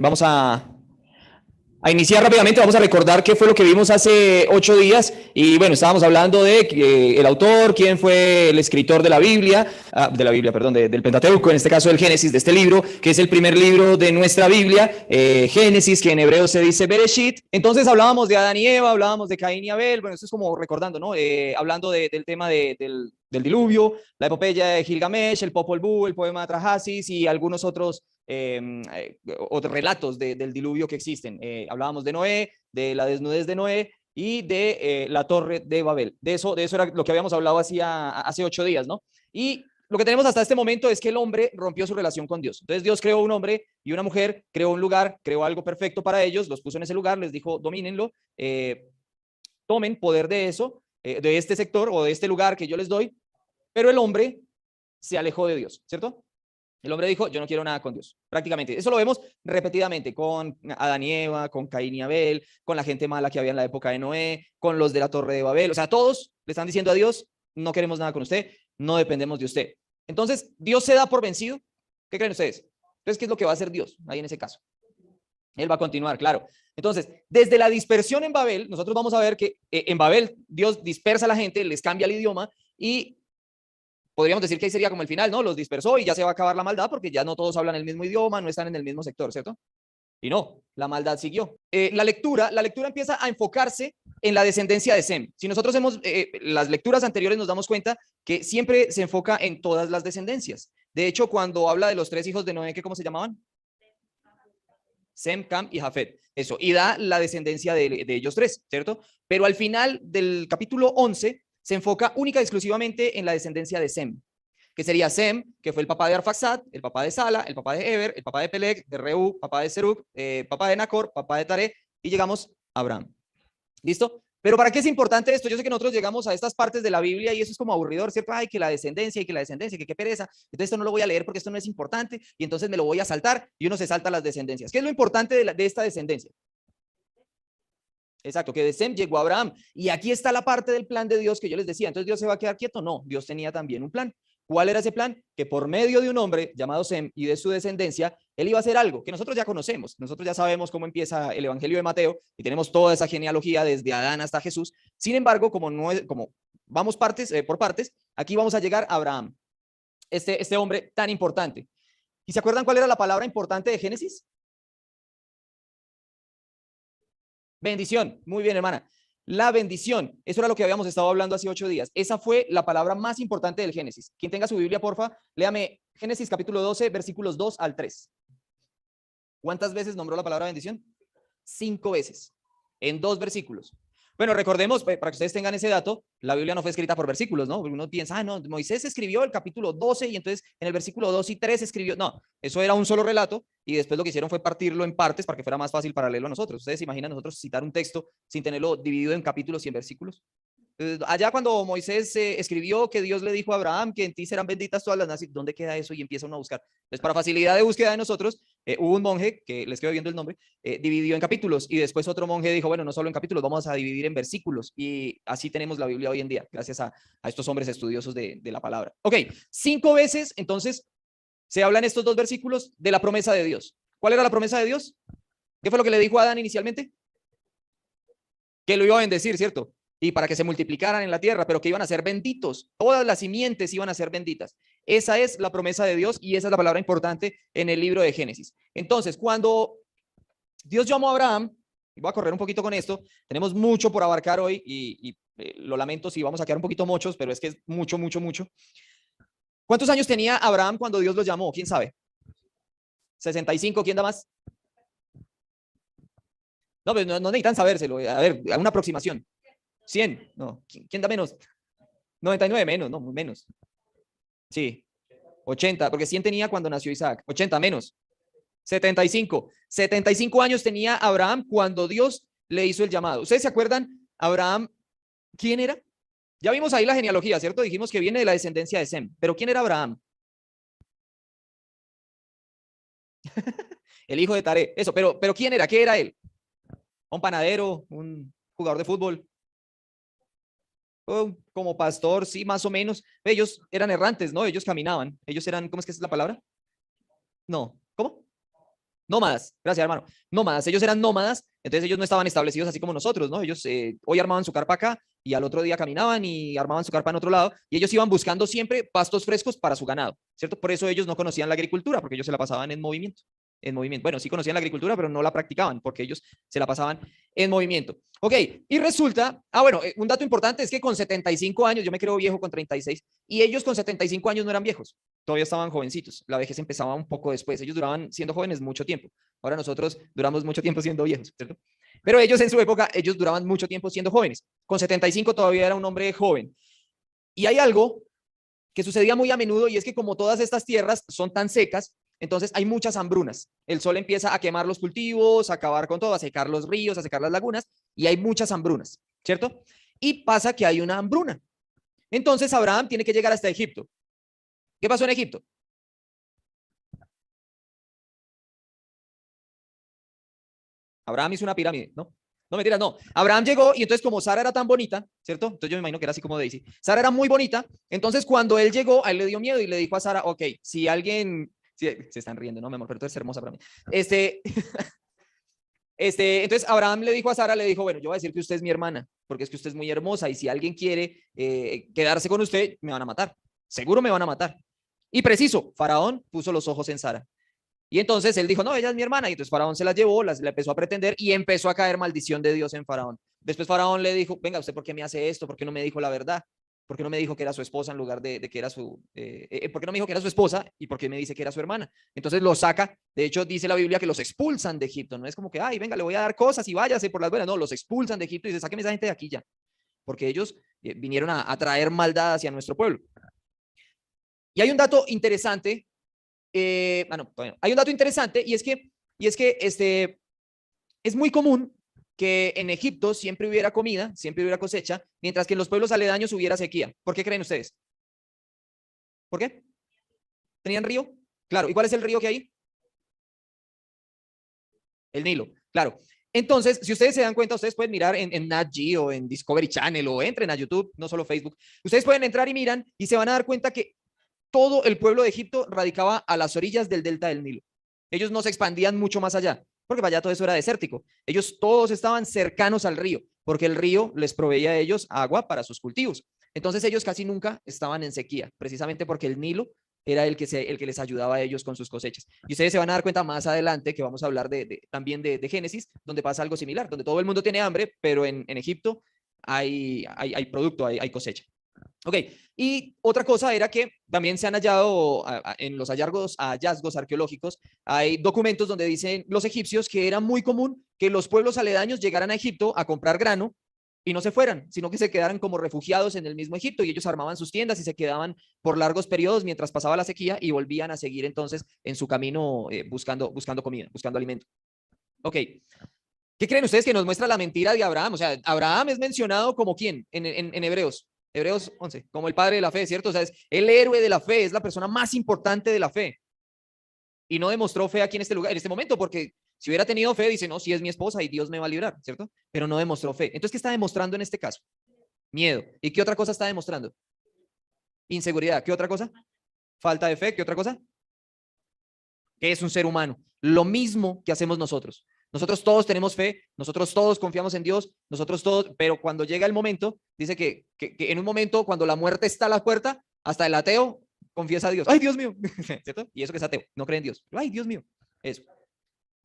Vamos a iniciar rápidamente, vamos a recordar qué fue lo que vimos hace 8 días y bueno, estábamos hablando de el autor, quién fue el escritor de la Biblia, perdón, del Pentateuco, en este caso del Génesis, de este libro, que es el primer libro de nuestra Biblia, Génesis, que en hebreo se dice Bereshit. Entonces hablábamos de Adán y Eva, hablábamos de Caín y Abel, bueno, esto es como recordando, ¿no? Hablando del tema del diluvio, la epopeya de Gilgamesh, el Popol Vuh, el poema de Trahasis y algunos otros otros relatos del diluvio que existen. Hablábamos de Noé, de la desnudez de Noé y de la torre de Babel. De eso era lo que habíamos hablado hace 8 días, ¿no? Y lo que tenemos hasta este momento es que el hombre rompió su relación con Dios. Entonces Dios creó un hombre y una mujer, creó un lugar, creó algo perfecto para ellos, los puso en ese lugar, les dijo, domínenlo, tomen poder de eso, de este sector o de este lugar que yo les doy, pero el hombre se alejó de Dios, ¿cierto? El hombre dijo, yo no quiero nada con Dios, prácticamente. Eso lo vemos repetidamente con Adán y Eva, con Caín y Abel, con la gente mala que había en la época de Noé, con los de la Torre de Babel. O sea, todos le están diciendo a Dios, no queremos nada con usted, no dependemos de usted. Entonces, Dios se da por vencido. ¿Qué creen ustedes? Entonces, ¿qué es lo que va a hacer Dios ahí en ese caso? Él va a continuar, claro. Entonces, desde la dispersión en Babel, nosotros vamos a ver que en Babel Dios dispersa a la gente, les cambia el idioma y podríamos decir que ahí sería como el final, ¿no? Los dispersó y ya se va a acabar la maldad porque ya no todos hablan el mismo idioma, no están en el mismo sector, ¿cierto? Y no, la maldad siguió. La lectura empieza a enfocarse en la descendencia de Sem. Si nosotros hemos, las lecturas anteriores nos damos cuenta que siempre se enfoca en todas las descendencias. De hecho, cuando habla de los 3 hijos de Noé, ¿cómo se llamaban? Sem, Cam y Jafet. Eso, y da la descendencia de ellos 3, ¿cierto? Pero al final del capítulo 11 se enfoca única y exclusivamente en la descendencia de Sem, que sería Sem, que fue el papá de Arfaxad, el papá de Sala, el papá de Eber, el papá de Peleg, de Reu, papá de Serug, papá de Nacor, papá de Tare, y llegamos a Abraham. ¿Listo? Pero ¿para qué es importante esto? Yo sé que nosotros llegamos a estas partes de la Biblia y eso es como aburridor, ¿cierto? Ay, que la descendencia y que la descendencia, que qué pereza. Entonces esto no lo voy a leer porque esto no es importante y entonces me lo voy a saltar y uno se salta las descendencias. ¿Qué es lo importante de esta descendencia? Exacto, que de Sem llegó a Abraham. Y aquí está la parte del plan de Dios que yo les decía. Entonces Dios se va a quedar quieto. No, Dios tenía también un plan. ¿Cuál era ese plan? Que por medio de un hombre llamado Sem y de su descendencia, él iba a hacer algo que nosotros ya conocemos. Nosotros ya sabemos cómo empieza el Evangelio de Mateo y tenemos toda esa genealogía desde Adán hasta Jesús. Sin embargo, como vamos por partes, aquí vamos a llegar a Abraham, este hombre tan importante. ¿Y se acuerdan cuál era la palabra importante de Génesis? Bendición. Muy bien, hermana. La bendición. Eso era lo que habíamos estado hablando hace 8 días. Esa fue la palabra más importante del Génesis. Quien tenga su Biblia, porfa, léame Génesis capítulo 12, versículos 2 al 3. ¿Cuántas veces nombró la palabra bendición? 5 veces. En 2 versículos. Bueno, recordemos, para que ustedes tengan ese dato, la Biblia no fue escrita por versículos, ¿no? Uno piensa, no, Moisés escribió el capítulo 12 y entonces en el versículo 2 y 3 escribió. No, eso era un solo relato y después lo que hicieron fue partirlo en partes para que fuera más fácil para leerlo a nosotros. ¿Ustedes se imaginan nosotros citar un texto sin tenerlo dividido en capítulos y en versículos? Allá cuando Moisés escribió que Dios le dijo a Abraham que en ti serán benditas todas las naciones, ¿dónde queda eso? Y empieza uno a buscar. Entonces, para facilidad de búsqueda de nosotros, hubo un monje, que les quedo viendo el nombre, dividió en capítulos y después otro monje dijo, bueno, no solo en capítulos, vamos a dividir en versículos y así tenemos la Biblia hoy en día, gracias a estos hombres estudiosos de la palabra. Ok, 5 veces entonces se habla en estos 2 versículos de la promesa de Dios. ¿Cuál era la promesa de Dios? ¿Qué fue lo que le dijo a Adán inicialmente? Que lo iba a bendecir, ¿cierto? Y para que se multiplicaran en la tierra, pero que iban a ser benditos. Todas las simientes iban a ser benditas. Esa es la promesa de Dios y esa es la palabra importante en el libro de Génesis. Entonces, cuando Dios llamó a Abraham, y voy a correr un poquito con esto, tenemos mucho por abarcar hoy y lo lamento si vamos a quedar un poquito mochos, pero es que es mucho, mucho, mucho. ¿Cuántos años tenía Abraham cuando Dios lo llamó? ¿Quién sabe? 65, ¿quién da más? No, pues no necesitan sabérselo. A ver, una aproximación. 100, no. ¿Quién da menos? 99 menos, no, menos. Sí, 80, porque 100 tenía cuando nació Isaac. 80 menos. 75. 75 años tenía Abraham cuando Dios le hizo el llamado. ¿Ustedes se acuerdan? Abraham, ¿quién era? Ya vimos ahí la genealogía, ¿cierto? Dijimos que viene de la descendencia de Sem. Pero ¿quién era Abraham? El hijo de Taré. Eso, pero ¿quién era? ¿Qué era él? Un panadero, un jugador de fútbol, como pastor, sí, más o menos. Ellos eran errantes, ¿no? Ellos caminaban. Ellos eran, ¿cómo es que es la palabra? No, ¿cómo? Nómadas, gracias hermano. Nómadas, ellos eran nómadas, entonces ellos no estaban establecidos así como nosotros, ¿no? Ellos hoy armaban su carpa acá y al otro día caminaban y armaban su carpa en otro lado y ellos iban buscando siempre pastos frescos para su ganado, ¿cierto? Por eso ellos no conocían la agricultura, porque ellos se la pasaban en movimiento. En movimiento. Bueno, sí conocían la agricultura, pero no la practicaban porque ellos se la pasaban en movimiento. Ok, y resulta, bueno, un dato importante es que con 75 años, yo me creo viejo con 36, y ellos con 75 años no eran viejos, todavía estaban jovencitos. La vejez empezaba un poco después. Ellos duraban siendo jóvenes mucho tiempo. Ahora nosotros duramos mucho tiempo siendo viejos, ¿cierto? Pero ellos en su época, ellos duraban mucho tiempo siendo jóvenes. Con 75 todavía era un hombre joven. Y hay algo que sucedía muy a menudo y es que como todas estas tierras son tan secas, entonces hay muchas hambrunas. El sol empieza a quemar los cultivos, a acabar con todo, a secar los ríos, a secar las lagunas y hay muchas hambrunas, ¿cierto? Y pasa que hay una hambruna. Entonces Abraham tiene que llegar hasta Egipto. ¿Qué pasó en Egipto? Abraham hizo una pirámide, ¿no? No, mentiras, no. Abraham llegó y entonces como Sara era tan bonita, ¿cierto? Entonces yo me imagino que era así como Daisy. Sara era muy bonita, entonces cuando él llegó, a él le dio miedo y le dijo a Sara, ok, si alguien, se están riendo, ¿no, mi amor? Pero tú eres hermosa para mí. Entonces Abraham le dijo a Sara, le dijo, bueno, yo voy a decir que usted es mi hermana, porque es que usted es muy hermosa y si alguien quiere quedarse con usted, me van a matar. Seguro me van a matar. Y preciso, Faraón puso los ojos en Sara. Y entonces él dijo, no, ella es mi hermana. Y entonces Faraón se la llevó, la empezó a pretender y empezó a caer maldición de Dios en Faraón. Después Faraón le dijo, venga, ¿usted por qué me hace esto? ¿Por qué no me dijo la verdad? ¿Por qué no me dijo que era su esposa en lugar de que era su... ¿por qué no me dijo que era su esposa y por qué me dice que era su hermana? Entonces lo saca. De hecho, dice la Biblia que los expulsan de Egipto. No es como que, ay, venga, le voy a dar cosas y váyase por las buenas. No, los expulsan de Egipto y dice, sáqueme esa gente de aquí ya. Porque ellos vinieron a traer maldad hacia nuestro pueblo. Y hay un dato interesante hay un dato interesante y es que es muy común que en Egipto siempre hubiera comida, siempre hubiera cosecha, mientras que en los pueblos aledaños hubiera sequía. ¿Por qué creen ustedes? ¿Por qué? ¿Tenían río? Claro. ¿Y cuál es el río que hay? El Nilo. Claro. Entonces, si ustedes se dan cuenta, ustedes pueden mirar en Nat Geo, en Discovery Channel o entren a YouTube, no solo Facebook. Ustedes pueden entrar y miran y se van a dar cuenta que todo el pueblo de Egipto radicaba a las orillas del delta del Nilo. Ellos no se expandían mucho más allá, porque para allá todo eso era desértico. Ellos todos estaban cercanos al río, porque el río les proveía a ellos agua para sus cultivos. Entonces ellos casi nunca estaban en sequía, precisamente porque el Nilo era el que les ayudaba a ellos con sus cosechas. Y ustedes se van a dar cuenta más adelante que vamos a hablar también de Génesis, donde pasa algo similar, donde todo el mundo tiene hambre, pero en Egipto hay producto, hay cosecha. Ok, y otra cosa era que también se han hallado en los hallazgos arqueológicos, hay documentos donde dicen los egipcios que era muy común que los pueblos aledaños llegaran a Egipto a comprar grano y no se fueran, sino que se quedaran como refugiados en el mismo Egipto y ellos armaban sus tiendas y se quedaban por largos periodos mientras pasaba la sequía y volvían a seguir entonces en su camino buscando comida, buscando alimento. Ok, ¿qué creen ustedes que nos muestra la mentira de Abraham? O sea, Abraham es mencionado como quién en Hebreos. Hebreos 11, como el padre de la fe, ¿cierto? O sea, es el héroe de la fe, es la persona más importante de la fe. Y no demostró fe aquí en este lugar, en este momento, porque si hubiera tenido fe, dice, no, si es mi esposa y Dios me va a librar, ¿cierto? Pero no demostró fe. Entonces, ¿qué está demostrando en este caso? Miedo. ¿Y qué otra cosa está demostrando? Inseguridad. ¿Qué otra cosa? Falta de fe. ¿Qué otra cosa? Que es un ser humano. Lo mismo que hacemos nosotros. Nosotros todos tenemos fe, nosotros todos confiamos en Dios, nosotros todos, pero cuando llega el momento, dice que en un momento, cuando la muerte está a la puerta, hasta el ateo confiesa a Dios. ¡Ay, Dios mío! ¿Cierto? Y eso que es ateo, no cree en Dios. ¡Ay, Dios mío! Eso.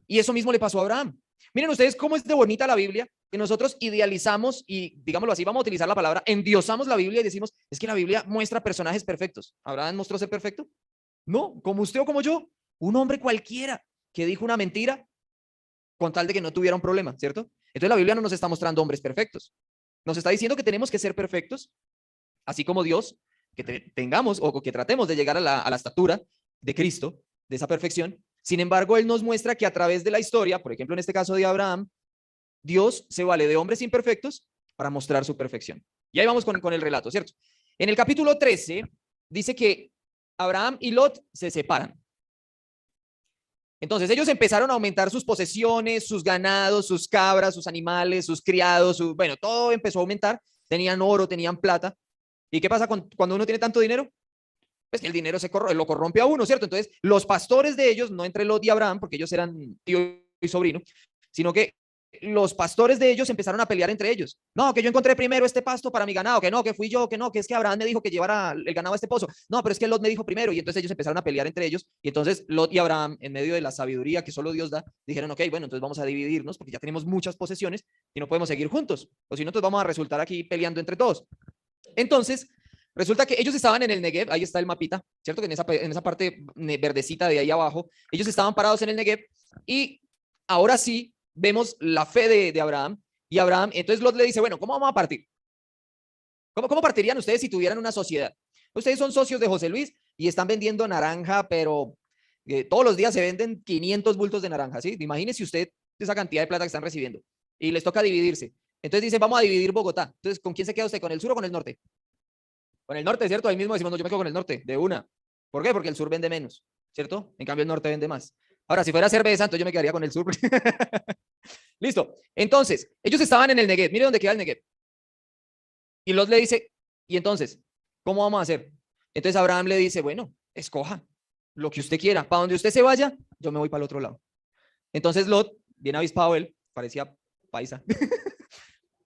Y eso mismo le pasó a Abraham. Miren ustedes cómo es de bonita la Biblia, que nosotros idealizamos y, digámoslo así, vamos a utilizar la palabra, endiosamos la Biblia y decimos, es que la Biblia muestra personajes perfectos. ¿Abraham mostró ser perfecto? No, como usted o como yo, un hombre cualquiera que dijo una mentira con tal de que no tuviera un problema, ¿cierto? Entonces la Biblia no nos está mostrando hombres perfectos. Nos está diciendo que tenemos que ser perfectos, así como Dios, que tengamos o que tratemos de llegar a la estatura de Cristo, de esa perfección. Sin embargo, Él nos muestra que a través de la historia, por ejemplo, en este caso de Abraham, Dios se vale de hombres imperfectos para mostrar su perfección. Y ahí vamos con el relato, ¿cierto? En el capítulo 13 dice que Abraham y Lot se separan. Entonces ellos empezaron a aumentar sus posesiones, sus ganados, sus cabras, sus animales, sus criados, bueno, todo empezó a aumentar. Tenían oro, tenían plata. ¿Y qué pasa cuando uno tiene tanto dinero? pues que el dinero lo corrompe a uno, ¿cierto? Entonces, los pastores de ellos, no entre Lot y Abraham, porque ellos eran tío y sobrino, sino que los pastores de ellos empezaron a pelear entre ellos. No, que yo encontré primero este pasto para mi ganado, que no, que fui yo, que no, que es que Abraham me dijo que llevara el ganado a este pozo. No, pero es que Lot me dijo primero. Y entonces ellos empezaron a pelear entre ellos. Y entonces Lot y Abraham, en medio de la sabiduría que solo Dios da, dijeron, ok, bueno, entonces vamos a dividirnos porque ya tenemos muchas posesiones y no podemos seguir juntos. O si no, entonces vamos a resultar aquí peleando entre todos. Entonces, resulta que ellos estaban en el Negev, ahí está el mapita, ¿cierto? Que en esa parte verdecita de ahí abajo, ellos estaban parados en el Negev y ahora sí vemos la fe de Abraham. Y Abraham, entonces Lot le dice, bueno, ¿cómo vamos a partir? ¿Cómo partirían ustedes si tuvieran una sociedad? Ustedes son socios de José Luis y están vendiendo naranja, pero todos los días se venden 500 bultos de naranja, ¿sí? Imagínese usted esa cantidad de plata que están recibiendo y les toca dividirse. Entonces dicen, vamos a dividir Bogotá. Entonces, ¿con quién se queda usted? ¿Con el sur o con el norte? Con el norte, ¿cierto? Ahí mismo decimos, no, yo me quedo con el norte, de una. ¿Por qué? Porque el sur vende menos, ¿cierto? En cambio, el norte vende más. Ahora, si fuera cerveza, entonces yo me quedaría con el sur. Listo. Entonces, ellos estaban en el Negev. Mire dónde queda el Negev. Y Lot le dice, ¿y entonces? ¿Cómo vamos a hacer? Entonces Abraham le dice, bueno, escoja lo que usted quiera. Para donde usted se vaya, yo me voy para el otro lado. Entonces Lot, bien avispado él, parecía paisa.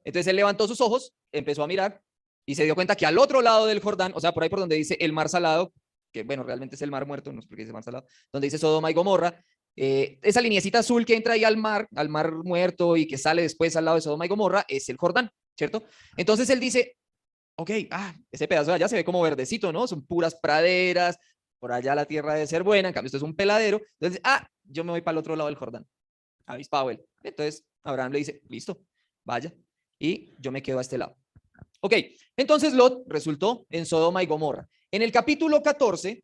Entonces él levantó sus ojos, empezó a mirar y se dio cuenta que al otro lado del Jordán, o sea, por ahí por donde dice el mar salado, que bueno, realmente es el mar muerto, no sé por qué dice mar salado, donde dice Sodoma y Gomorra, esa lineecita azul que entra ahí al mar muerto y que sale después al lado de Sodoma y Gomorra, es el Jordán, ¿cierto? Entonces él dice, ok, ese pedazo de allá se ve como verdecito, ¿no? Son puras praderas, por allá la tierra debe ser buena, en cambio esto es un peladero. Entonces, yo me voy para el otro lado del Jordán. Avispado él. Entonces Abraham le dice, listo, vaya, y yo me quedo a este lado. Ok, entonces Lot resultó en Sodoma y Gomorra. En el capítulo 14,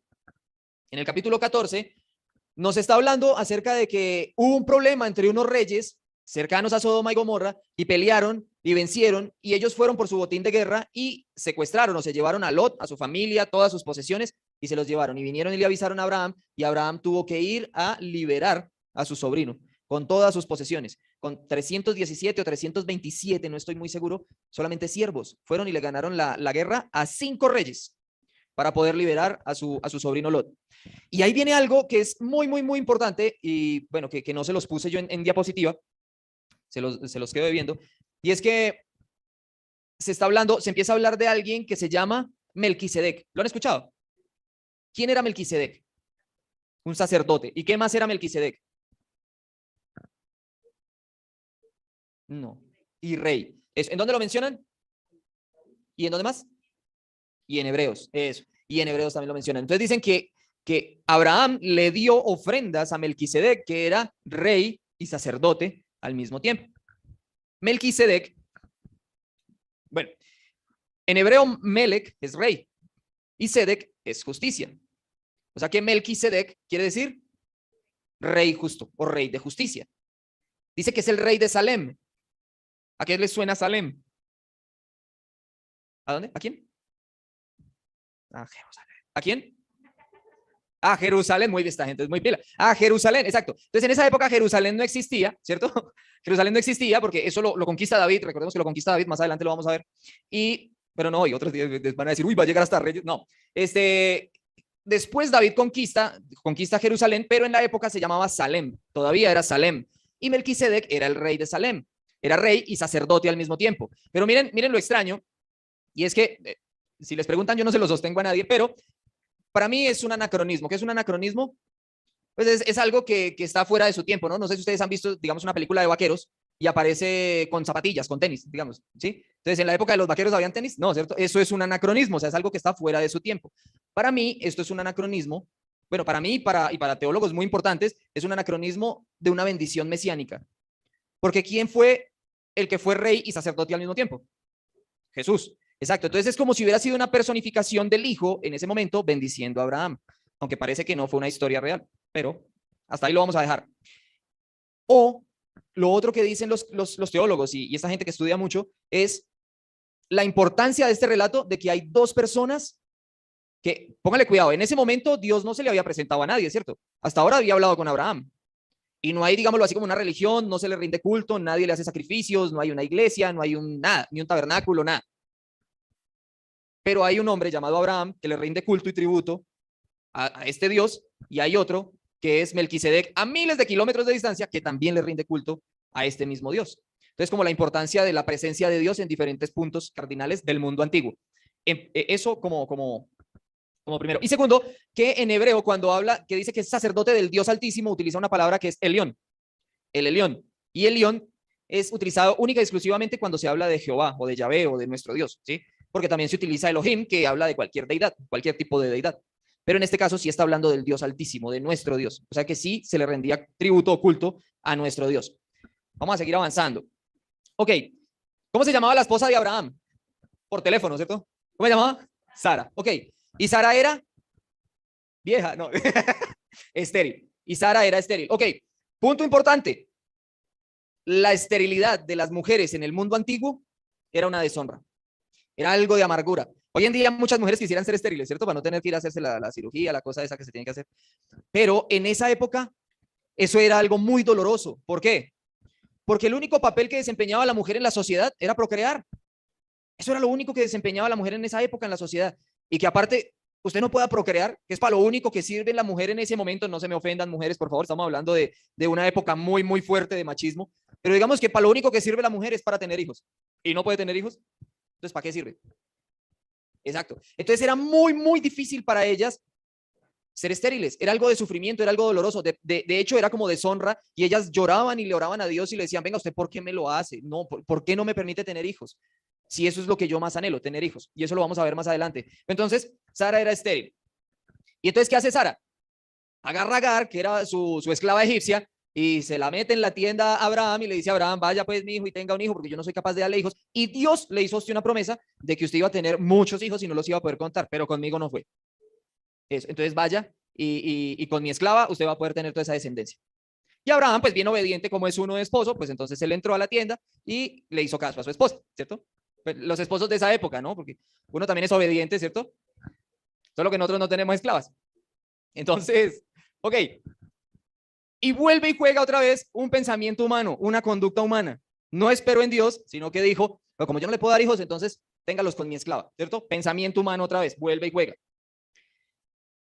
nos está hablando acerca de que hubo un problema entre unos reyes cercanos a Sodoma y Gomorra y pelearon y vencieron y ellos fueron por su botín de guerra y secuestraron o se llevaron a Lot, a su familia, todas sus posesiones y se los llevaron y vinieron y le avisaron a Abraham y Abraham tuvo que ir a liberar a su sobrino con todas sus posesiones, con 317 o 327, no estoy muy seguro, solamente siervos fueron y le ganaron la guerra a 5 reyes para poder liberar a su sobrino Lot. Y ahí viene algo que es muy, muy, muy importante y bueno, que no se los puse yo en diapositiva, se los quedo viendo, y es que se empieza a hablar de alguien que se llama Melquisedec. ¿Lo han escuchado? ¿Quién era Melquisedec? Un sacerdote. ¿Y qué más era Melquisedec? No. Y rey. ¿En dónde lo mencionan? ¿Y en dónde más? Y en Hebreos. Eso. Y en Hebreos también lo mencionan. Entonces dicen que Abraham le dio ofrendas a Melquisedec, que era rey y sacerdote al mismo tiempo. Melquisedec, bueno, en hebreo Melech es rey y Sedec es justicia. O sea que Melquisedec quiere decir rey justo o rey de justicia. Dice que es el rey de Salem. ¿A qué les suena Salem? ¿A dónde? ¿A quién? A Jerusalén. ¿A quién? A Jerusalén, muy bien, esta gente es muy pila. A Jerusalén, exacto. Entonces, en esa época Jerusalén no existía, ¿cierto? Jerusalén no existía porque eso lo conquista David, recordemos que lo conquista David, más adelante lo vamos a ver. Pero no, y otros días van a decir, uy, va a llegar hasta Reyes. No, después David conquista Jerusalén, pero en la época se llamaba Salem, todavía era Salem. Y Melquisedec era el rey de Salem, era rey y sacerdote al mismo tiempo. Pero miren lo extraño, y es que, si les preguntan, yo no se lo sostengo a nadie, pero para mí es un anacronismo. ¿Qué es un anacronismo? Pues es algo que está fuera de su tiempo, ¿no? No sé si ustedes han visto, digamos, una película de vaqueros y aparece con zapatillas, con tenis, digamos, ¿sí? Entonces, en la época de los vaqueros habían tenis, no, ¿cierto? Eso es un anacronismo, o sea, es algo que está fuera de su tiempo. Para mí, esto es un anacronismo, bueno, para mí y para teólogos muy importantes, es un anacronismo de una bendición mesiánica. Porque ¿quién fue el que fue rey y sacerdote al mismo tiempo? Jesús. Exacto. Entonces es como si hubiera sido una personificación del Hijo en ese momento bendiciendo a Abraham, aunque parece que no fue una historia real, pero hasta ahí lo vamos a dejar. O lo otro que dicen los teólogos y esta gente que estudia mucho es la importancia de este relato de que hay dos personas que, póngale cuidado, en ese momento Dios no se le había presentado a nadie, ¿cierto? Hasta ahora había hablado con Abraham. Y no hay, digámoslo así, como una religión, no se le rinde culto, nadie le hace sacrificios, no hay una iglesia, no hay nada, ni un tabernáculo, nada. Pero hay un hombre llamado Abraham que le rinde culto y tributo a este Dios, y hay otro que es Melquisedec a miles de kilómetros de distancia que también le rinde culto a este mismo Dios. Entonces, como la importancia de la presencia de Dios en diferentes puntos cardinales del mundo antiguo. Eso como primero. Y segundo, que en hebreo cuando habla, que dice que es sacerdote del Dios Altísimo, utiliza una palabra que es Elión, el Elión. Y Elión es utilizado única y exclusivamente cuando se habla de Jehová o de Yahvé o de nuestro Dios, ¿sí? Porque también se utiliza Elohim, que habla de cualquier deidad, cualquier tipo de deidad. Pero en este caso sí está hablando del Dios Altísimo, de nuestro Dios. O sea que sí se le rendía tributo o culto a nuestro Dios. Vamos a seguir avanzando. Ok, ¿cómo se llamaba la esposa de Abraham? Por teléfono, ¿cierto? ¿Cómo se llamaba? Sara. Ok, ¿y Sara era? Vieja, no, estéril. Y Sara era estéril. Ok, punto importante. La esterilidad de las mujeres en el mundo antiguo era una deshonra. Era algo de amargura. Hoy en día muchas mujeres quisieran ser estériles, ¿cierto? Para no tener que ir a hacerse la cirugía, la cosa esa que se tiene que hacer. Pero en esa época eso era algo muy doloroso. ¿Por qué? Porque el único papel que desempeñaba la mujer en la sociedad era procrear. Eso era lo único que desempeñaba la mujer en esa época en la sociedad. Y que aparte usted no pueda procrear, que es para lo único que sirve la mujer en ese momento. No se me ofendan, mujeres, por favor, estamos hablando de una época muy, muy fuerte de machismo. Pero digamos que para lo único que sirve la mujer es para tener hijos. Y no puede tener hijos. Entonces, ¿para qué sirve? Exacto. Entonces era muy, muy difícil para ellas ser estériles. Era algo de sufrimiento, era algo doloroso. De hecho, era como deshonra y ellas lloraban y le oraban a Dios y le decían, venga, ¿usted por qué me lo hace? No, ¿por qué no me permite tener hijos? Si eso es lo que yo más anhelo, tener hijos. Y eso lo vamos a ver más adelante. Entonces, Sara era estéril. ¿Y entonces qué hace Sara? Agarra a Agar, que era su esclava egipcia, y se la mete en la tienda a Abraham y le dice a Abraham, vaya pues mi hijo y tenga un hijo porque yo no soy capaz de darle hijos. Y Dios le hizo a usted una promesa de que usted iba a tener muchos hijos y no los iba a poder contar, pero conmigo no fue. Eso. Entonces vaya y con mi esclava usted va a poder tener toda esa descendencia. Y Abraham, pues bien obediente como es uno de esposo, pues entonces él entró a la tienda y le hizo caso a su esposa, ¿cierto? Pues los esposos de esa época, ¿no? Porque uno también es obediente, ¿cierto? Solo que nosotros no tenemos esclavas. Entonces, ok. Y vuelve y juega otra vez un pensamiento humano, una conducta humana. No esperó en Dios, sino que dijo, pero como yo no le puedo dar hijos, entonces téngalos con mi esclava, ¿cierto? Pensamiento humano otra vez, vuelve y juega.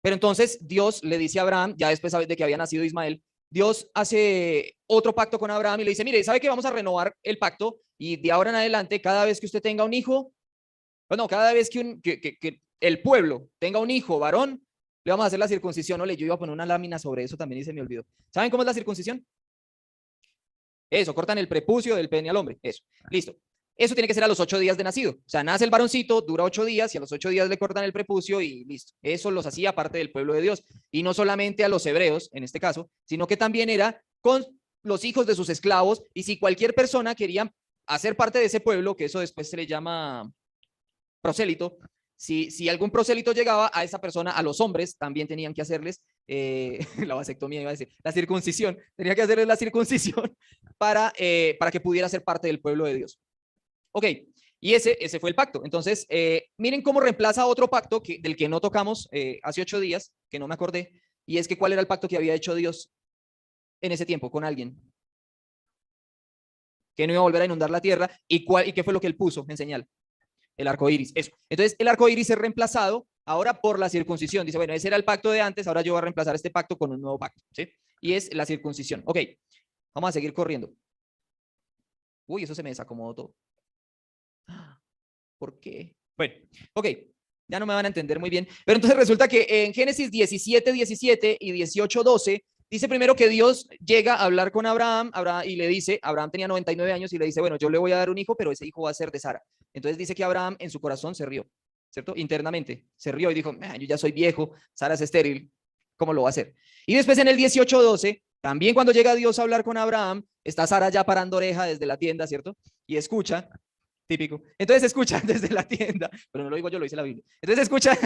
Pero entonces Dios le dice a Abraham, ya después de que había nacido Ismael, Dios hace otro pacto con Abraham y le dice, mire, ¿sabe que vamos a renovar el pacto? Y de ahora en adelante, cada vez que usted tenga un hijo, bueno, cada vez que el pueblo tenga un hijo varón, le vamos a hacer la circuncisión. Ole, yo iba a poner una lámina sobre eso también y se me olvidó. ¿Saben cómo es la circuncisión? Eso, cortan el prepucio del pene al hombre. Eso, listo. Eso tiene que ser a los 8 días de nacido. O sea, nace el varoncito, dura 8 días y a los 8 días le cortan el prepucio y listo. Eso los hacía parte del pueblo de Dios. Y no solamente a los hebreos, en este caso, sino que también era con los hijos de sus esclavos. Y si cualquier persona quería hacer parte de ese pueblo, que eso después se le llama prosélito, si algún prosélito llegaba a esa persona, a los hombres también tenían que hacerles la vasectomía, iba a decir, la circuncisión, tenía que hacerles la circuncisión para que pudiera ser parte del pueblo de Dios. Ok, y ese fue el pacto. Entonces, miren cómo reemplaza otro pacto del que no tocamos hace 8 días, que no me acordé, y es que cuál era el pacto que había hecho Dios en ese tiempo con alguien, que no iba a volver a inundar la tierra, y qué fue lo que él puso en señal. El arco iris, eso. Entonces, el arco iris es reemplazado ahora por la circuncisión. Dice, bueno, ese era el pacto de antes, ahora yo voy a reemplazar este pacto con un nuevo pacto, ¿sí? Y es la circuncisión. Ok, vamos a seguir corriendo. Uy, eso se me desacomodó todo. ¿Por qué? Bueno, ok, ya no me van a entender muy bien. Pero entonces resulta que en Génesis 17:17 y 18:12 dice primero que Dios llega a hablar con Abraham y le dice, Abraham tenía 99 años y le dice, bueno, yo le voy a dar un hijo, pero ese hijo va a ser de Sara. Entonces dice que Abraham en su corazón se rió, ¿cierto? Internamente se rió y dijo, yo ya soy viejo, Sara es estéril, ¿cómo lo va a hacer? Y después en el 18:12, también cuando llega Dios a hablar con Abraham, está Sara ya parando oreja desde la tienda, ¿cierto? Y escucha, típico. Entonces escucha desde la tienda, pero no lo digo yo, lo dice la Biblia. Entonces escucha,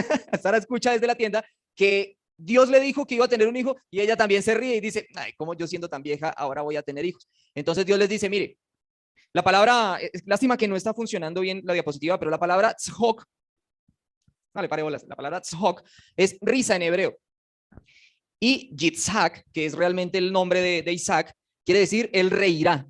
Sara escucha desde la tienda que Dios le dijo que iba a tener un hijo y ella también se ríe y dice, ay, como yo siendo tan vieja, ahora voy a tener hijos. Entonces Dios les dice, mire, la palabra, lástima que no está funcionando bien la diapositiva, pero la palabra tzhok, vale, pare bolas, la palabra tzhok es risa en hebreo. Y Yitzhak, que es realmente el nombre de Isaac, quiere decir él reirá.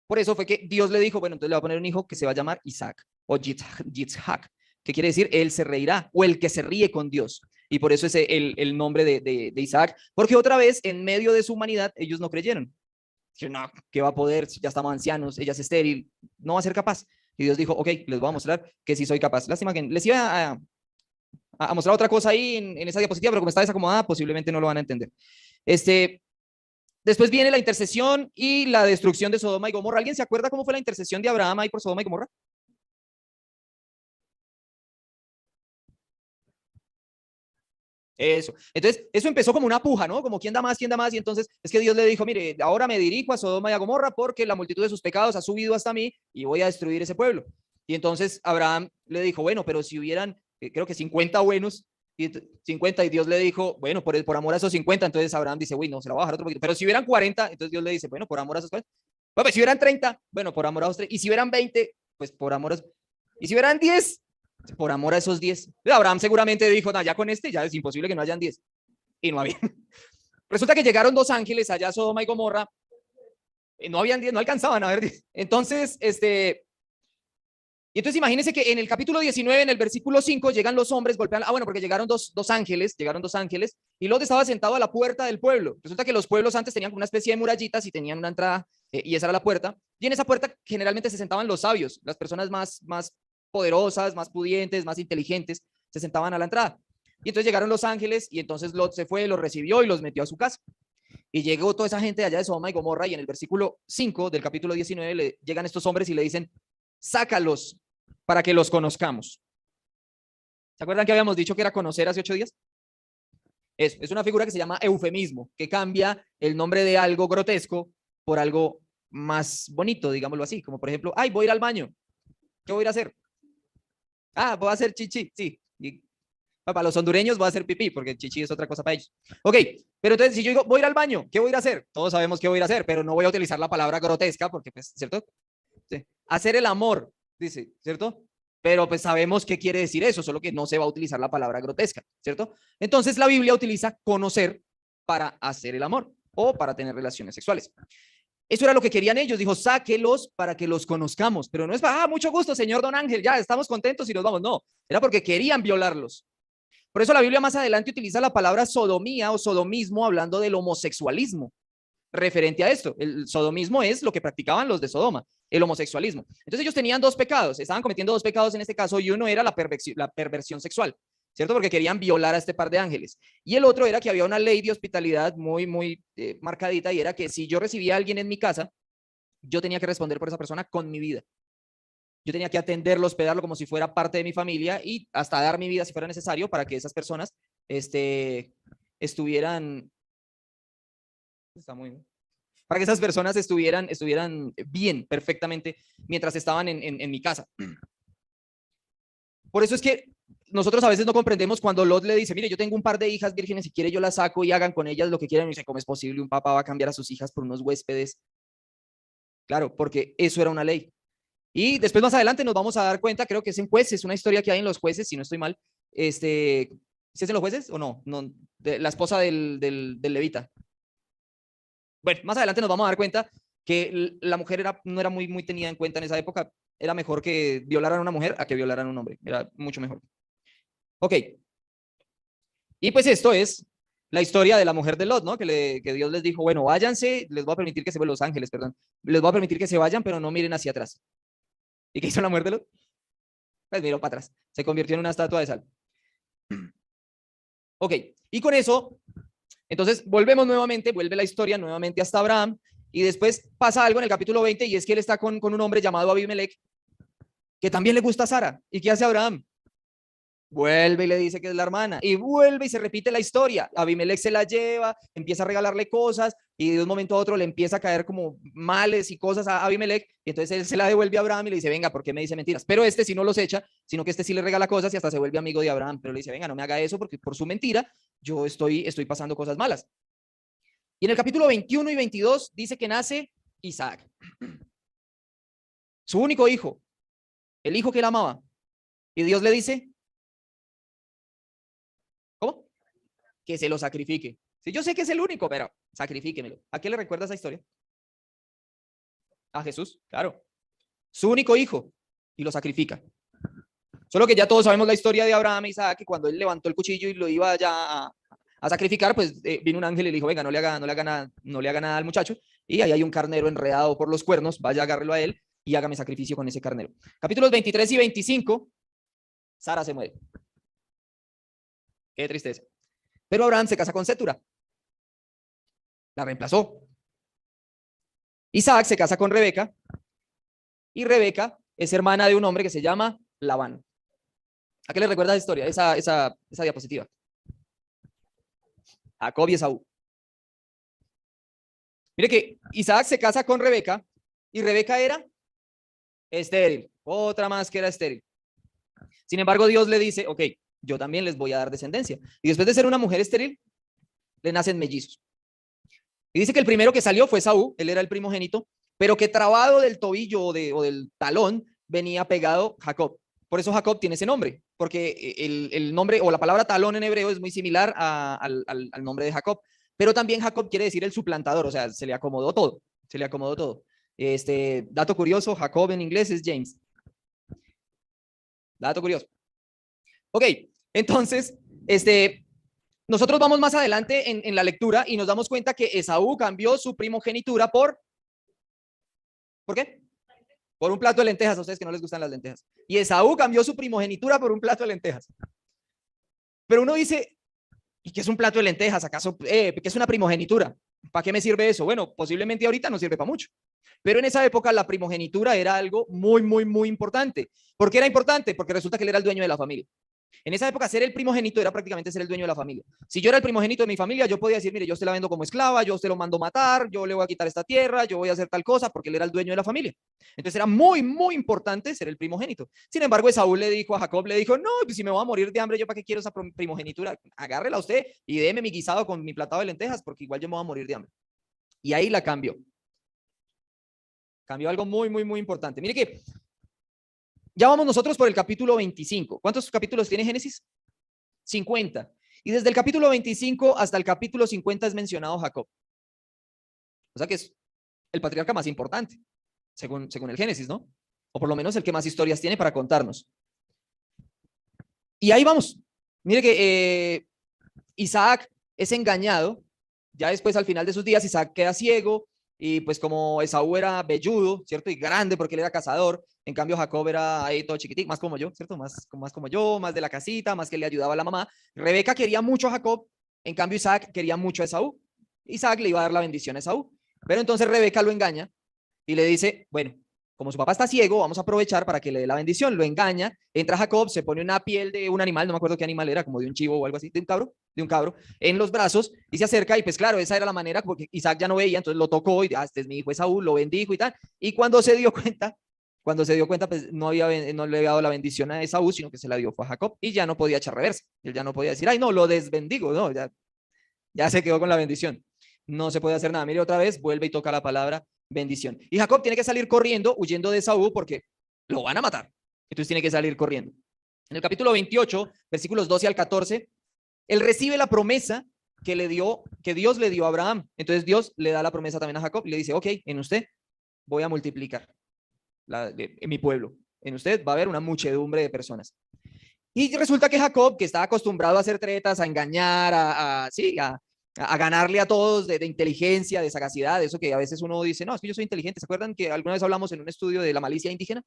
Por eso fue que Dios le dijo, bueno, entonces le va a poner un hijo que se va a llamar Isaac o Yitzhak, que quiere decir él se reirá o el que se ríe con Dios. Y por eso es el nombre de Isaac, porque otra vez, en medio de su humanidad, ellos no creyeron. Dijeron, no, ¿qué va a poder? Ya estamos ancianos, ella es estéril, no va a ser capaz. Y Dios dijo, ok, les voy a mostrar que sí soy capaz. Lástima que les iba a mostrar otra cosa ahí en esa diapositiva, pero como está desacomodada, posiblemente no lo van a entender. Después viene la intercesión y la destrucción de Sodoma y Gomorra. ¿Alguien se acuerda cómo fue la intercesión de Abraham ahí por Sodoma y Gomorra? Eso. Entonces, eso empezó como una puja, ¿no? Como quién da más, quién da más. Y entonces es que Dios le dijo, mire, ahora me dirijo a Sodoma y a Gomorra porque la multitud de sus pecados ha subido hasta mí y voy a destruir ese pueblo. Y entonces Abraham le dijo, bueno, pero si hubieran, creo que 50 buenos, y 50, y Dios le dijo, bueno, por amor a esos 50, entonces Abraham dice, uy, no, se la va a bajar otro poquito. Pero si hubieran 40, entonces Dios le dice, bueno, por amor a esos 40. Bueno, pues si hubieran 30, bueno, por amor a esos 30. Y si hubieran 20, pues por amor a esos. Y si hubieran 10, por amor a esos 10. Abraham seguramente dijo, no, ya con este ya es imposible que no hayan 10. Y no había. Resulta que llegaron dos ángeles allá a Sodoma y Gomorra. No habían 10, no alcanzaban a ver 10. Entonces, y entonces imagínense que en el capítulo 19, en el versículo 5, llegan los hombres, golpean, bueno, porque llegaron dos ángeles, y Lot estaba sentado a la puerta del pueblo. Resulta que los pueblos antes tenían una especie de murallitas y tenían una entrada, y esa era la puerta. Y en esa puerta generalmente se sentaban los sabios, las personas más poderosas, más pudientes, más inteligentes, se sentaban a la entrada. Y entonces llegaron los ángeles, y entonces Lot se fue, los recibió y los metió a su casa. Y llegó toda esa gente de allá de Sodoma y Gomorra, y en el versículo 5 del capítulo 19 llegan estos hombres y le dicen, sácalos para que los conozcamos. ¿Se acuerdan que habíamos dicho que era conocer hace 8 días? Es una figura que se llama eufemismo, que cambia el nombre de algo grotesco por algo más bonito, digámoslo así, como por ejemplo, ay, voy a ir al baño. ¿Qué voy a ir a hacer? Ah, voy a hacer chichi, sí. Y para los hondureños voy a hacer pipí, porque chichi es otra cosa para ellos. Ok, pero entonces si yo digo, voy a ir al baño, ¿qué voy a ir a hacer? Todos sabemos qué voy a ir a hacer, pero no voy a utilizar la palabra grotesca, porque, pues, ¿cierto? Sí. Hacer el amor, dice, ¿cierto? Pero pues sabemos qué quiere decir eso, solo que no se va a utilizar la palabra grotesca, ¿cierto? Entonces la Biblia utiliza conocer para hacer el amor o para tener relaciones sexuales. Eso era lo que querían ellos. Dijo, sáquelos para que los conozcamos. Pero no es para, mucho gusto, señor Don Ángel, ya estamos contentos y nos vamos. No, era porque querían violarlos. Por eso la Biblia más adelante utiliza la palabra sodomía o sodomismo hablando del homosexualismo referente a esto. El sodomismo es lo que practicaban los de Sodoma, el homosexualismo. Entonces ellos tenían dos pecados, estaban cometiendo dos pecados en este caso, y uno era la perversión sexual, ¿cierto? Porque querían violar a este par de ángeles. Y el otro era que había una ley de hospitalidad muy marcadita, y era que si yo recibía a alguien en mi casa, yo tenía que responder por esa persona con mi vida. Yo tenía que atenderlo, hospedarlo como si fuera parte de mi familia y hasta dar mi vida si fuera necesario para que esas personas estuvieran... Está muy bien. Para que esas personas estuvieran bien, perfectamente, mientras estaban en mi casa. Por eso es que nosotros a veces no comprendemos cuando Lot le dice, mire, yo tengo un par de hijas vírgenes, si quiere yo las saco y hagan con ellas lo que quieran. Y dice, ¿cómo es posible un papá va a cambiar a sus hijas por unos huéspedes? Claro, porque eso era una ley. Y después más adelante nos vamos a dar cuenta, creo que es en Jueces, una historia que hay en los Jueces, si no estoy mal. ¿Sí es en los Jueces o no? No, la esposa del levita. Bueno, más adelante nos vamos a dar cuenta que la mujer no era muy tenida en cuenta en esa época. Era mejor que violaran a una mujer a que violaran a un hombre. Era mucho mejor. Ok. Y pues esto es la historia de la mujer de Lot, ¿no? Que Dios les dijo, bueno, váyanse, les voy a permitir que se vayan, los ángeles, perdón. Les voy a permitir que se vayan, pero no miren hacia atrás. ¿Y qué hizo la mujer de Lot? Pues miró para atrás. Se convirtió en una estatua de sal. Ok. Y con eso, entonces volvemos nuevamente, vuelve la historia nuevamente hasta Abraham. Y después pasa algo en el capítulo 20, y es que él está con un hombre llamado Abimelech, que también le gusta a Sara. ¿Y qué hace Abraham? Vuelve y le dice que es la hermana. Y vuelve y se repite la historia. Abimelech se la lleva, empieza a regalarle cosas, y de un momento a otro le empieza a caer como males y cosas a Abimelech. Y entonces él se la devuelve a Abraham y le dice, venga, ¿por qué me dice mentiras? Pero este sí no los echa, sino que este sí le regala cosas y hasta se vuelve amigo de Abraham. Pero le dice, venga, no me haga eso porque por su mentira yo estoy pasando cosas malas. Y en el capítulo 21 y 22 dice que nace Isaac, su único hijo, el hijo que él amaba. Y Dios le dice, ¿cómo? Que se lo sacrifique. Sí, yo sé que es el único, pero sacrifíquemelo. ¿A qué le recuerda esa historia? A Jesús, claro. Su único hijo, y lo sacrifica. Solo que ya todos sabemos la historia de Abraham e Isaac, que cuando él levantó el cuchillo y lo iba ya a sacrificar, pues vino un ángel y le dijo, venga, no le haga nada al muchacho, y ahí hay un carnero enredado por los cuernos, vaya, agárrelo a él y hágame sacrificio con ese carnero. Capítulos 23 y 25, Sara se muere. Qué tristeza. Pero Abraham se casa con Sétura. La reemplazó. Isaac se casa con Rebeca, y Rebeca es hermana de un hombre que se llama Labán. ¿A qué le recuerda esa historia, esa diapositiva? Jacob y Esaú. Mire que Isaac se casa con Rebeca y Rebeca era estéril, otra más que era estéril. Sin embargo, Dios le dice, ok, yo también les voy a dar descendencia. Y después de ser una mujer estéril, le nacen mellizos. Y dice que el primero que salió fue Esaú, él era el primogénito, pero que trabado del tobillo o del talón venía pegado Jacob. Por eso Jacob tiene ese nombre, porque el nombre o la palabra talón en hebreo es muy similar al nombre de Jacob. Pero también Jacob quiere decir el suplantador, o sea, se le acomodó todo, se le acomodó todo. Dato curioso, Jacob en inglés es James. Dato curioso. Ok, entonces, nosotros vamos más adelante en la lectura y nos damos cuenta que Esaú cambió su primogenitura ¿por qué? Por un plato de lentejas, a ustedes que no les gustan las lentejas. Y Esaú cambió su primogenitura por un plato de lentejas. Pero uno dice, ¿y qué es un plato de lentejas? ¿Acaso qué es una primogenitura? ¿Para qué me sirve eso? Bueno, posiblemente ahorita no sirve para mucho. Pero en esa época la primogenitura era algo muy, muy, muy importante. ¿Por qué era importante? Porque resulta que él era el dueño de la familia. En esa época ser el primogénito era prácticamente ser el dueño de la familia. Si yo era el primogénito de mi familia, yo podía decir, mire, yo te la vendo como esclava, yo te lo mando matar, yo le voy a quitar esta tierra, yo voy a hacer tal cosa, porque él era el dueño de la familia. Entonces era muy, muy importante ser el primogénito. Sin embargo, Esaú le dijo a Jacob, le dijo, no, pues si me voy a morir de hambre, ¿yo para qué quiero esa primogenitura? Agárrela usted y déme mi guisado con mi platado de lentejas, porque igual yo me voy a morir de hambre. Y ahí la cambió. Cambió algo muy, muy, muy importante. Mire que ya vamos nosotros por el capítulo 25. ¿Cuántos capítulos tiene Génesis? 50. Y desde el capítulo 25 hasta el capítulo 50 es mencionado Jacob. O sea que es el patriarca más importante, según el Génesis, ¿no? O por lo menos el que más historias tiene para contarnos. Y ahí vamos. Mire que Isaac es engañado. Ya después, al final de sus días, Isaac queda ciego. Y pues como Esaú era velludo, ¿cierto? Y grande porque él era cazador. En cambio, Jacob era ahí todo chiquitico, más como yo, ¿cierto? Más como yo, más de la casita, más que le ayudaba a la mamá. Rebeca quería mucho a Jacob. En cambio, Isaac quería mucho a Esaú. Isaac le iba a dar la bendición a Esaú. Pero entonces Rebeca lo engaña y le dice, bueno, como su papá está ciego, vamos a aprovechar para que le dé la bendición. Lo engaña, entra Jacob, se pone una piel de un animal, no me acuerdo qué animal era, como de un chivo o algo así, de un cabro, en los brazos y se acerca y pues claro, esa era la manera porque Isaac ya no veía, entonces lo tocó y este es mi hijo Esaú, lo bendijo y tal. Y cuando se dio cuenta, pues no le había dado la bendición a Esaú, sino que se la dio fue a Jacob y ya no podía echar reversa. Él ya no podía decir, ay, no, lo desbendigo, no, ya se quedó con la bendición. No se puede hacer nada. Mire otra vez, vuelve y toca la palabra bendición. Y Jacob tiene que salir corriendo, huyendo de Esaú porque lo van a matar. Entonces tiene que salir corriendo. En el capítulo 28, versículos 12 al 14, él recibe la promesa que Dios le dio a Abraham. Entonces Dios le da la promesa también a Jacob y le dice, ok, en usted voy a multiplicar en mi pueblo. En usted va a haber una muchedumbre de personas. Y resulta que Jacob, que estaba acostumbrado a hacer tretas, a engañar, a ganarle a todos de inteligencia, de sagacidad, eso que a veces uno dice, no, es que yo soy inteligente. ¿Se acuerdan que alguna vez hablamos en un estudio de la malicia indígena?